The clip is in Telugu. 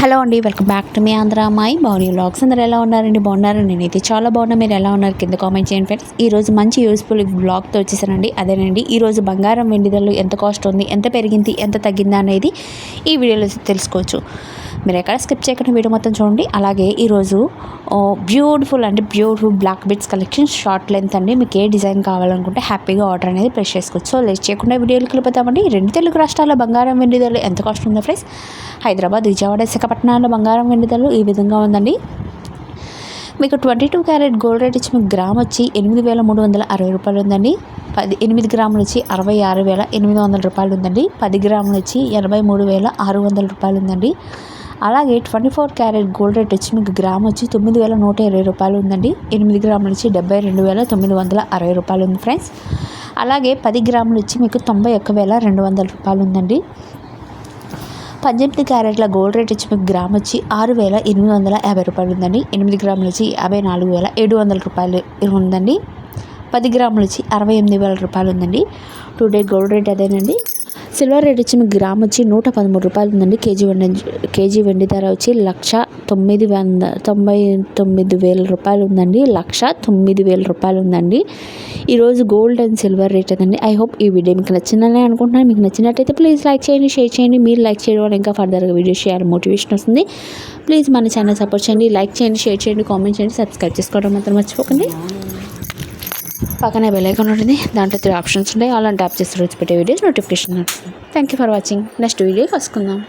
హలో అండి, welcome back to me Andhra అమ్మాయి భవానీ వ్లాగ్స్. అందరూ ఎలా ఉన్నారండి? బాగున్నారు? నేనైతే చాలా బాగున్నా. మీరు ఎలా ఉన్నారు కింద కామెంట్ చేయండి ఫ్రెండ్స్. ఈరోజు మంచి యూస్ఫుల్ వ్లాగ్తో వచ్చేసానండి. అదేనండి, ఈరోజు బంగారం వెండి ధరలు ఎంత కాస్ట్ ఉంది, ఎంత పెరిగింది, ఎంత తగ్గిందా అనేది ఈ వీడియోలో తెలుసుకోవచ్చు. మీరు ఎక్కడ స్కిప్ చేయకుండా వీడియో మొత్తం చూడండి. అలాగే ఈరోజు beautiful black bits collection short length అండి. మీకు ఏ డిజైన్ కావాలనుకుంటే హ్యాపీగా ఆర్డర్ అనేది ప్రెస్ చేసుకోవచ్చు. సో లేట్ చేయకుండా వీడియోకి వెళ్ళిపోతామండి. రెండు తెలుగు రాష్ట్రాల్లో బంగారం వెండి ధరలు ఎంత కాస్ట్ ఉందో ఫ్రెండ్స్. హైదరాబాద్, విజయవాడ, విశాఖపట్నాల్లో బంగారం వెండి ధరలు ఈ విధంగా ఉందండి. మీకు 22 క్యారెట్ గోల్డ్ రేట్ వచ్చి మీకు గ్రామ్ వచ్చి 8,360 రూపాయలు ఉందండి. 8 గ్రాములు వచ్చి 66,800 రూపాయలు ఉందండి. 10 గ్రాములు వచ్చి 83,600 రూపాయలు ఉందండి. అలాగే 24 క్యారెట్ గోల్డ్ రేట్ వచ్చి మీకు గ్రామ్ వచ్చి 9,120 రూపాయలు ఉందండి. 8 గ్రాములు వచ్చి 72,960 రూపాయలు ఉంది ఫ్రెండ్స్. అలాగే 10 గ్రాములు వచ్చి మీకు 91,200 రూపాయలు ఉందండి. 18 క్యారెట్ల గోల్డ్ రేట్ వచ్చి మీకు గ్రామ్ వచ్చి 6,850 రూపాయలు ఉందండి. 8 గ్రాములు వచ్చి 54,700 రూపాయలు ఉందండి. 10 గ్రాములు వచ్చి 68,000 రూపాయలు ఉందండి. టుడే గోల్డ్ రేట్ అదేనండి. సిల్వర్ రేట్ వచ్చి మీకు గ్రామ్ వచ్చి 113 రూపాయలు ఉందండి. కేజీ వెండి ధర వచ్చి 1,99,000 రూపాయలు ఉందండి. 1,09,000 రూపాయలు ఉందండి. ఈరోజు గోల్డ్ అండ్ సిల్వర్ రేట్ అదండి. ఐ హోప్ ఈ వీడియో మీకు నచ్చిందని అనుకుంటున్నాను. మీకు నచ్చినట్టయితే ప్లీజ్ లైక్ చేయండి, షేర్ చేయండి. మీరు లైక్ చేయడం వల్ల ఇంకా ఫర్దర్గా వీడియోస్ చేయాలి మోటివేషన్ వస్తుంది. ప్లీజ్ మన ఛానల్ సపోర్ట్ చేయండి. లైక్ చేయండి, షేర్ చేయండి, కామెంట్ చేయండి, సబ్స్క్రైబ్ చేసుకోవడం మాత్రం మర్చిపోకండి. పక్కనే బెల్ ఐకాన్ ఉంటుంది. దాంట్లో 3 ఆప్షన్స్ ఉంటాయి. అలాంటి ట్యాప్ చేసి రోజు పెట్టే వీడియోస్ నోటిఫికేషన్ వస్తుంది. Thank you for watching. Next video కలుసుకుందాం.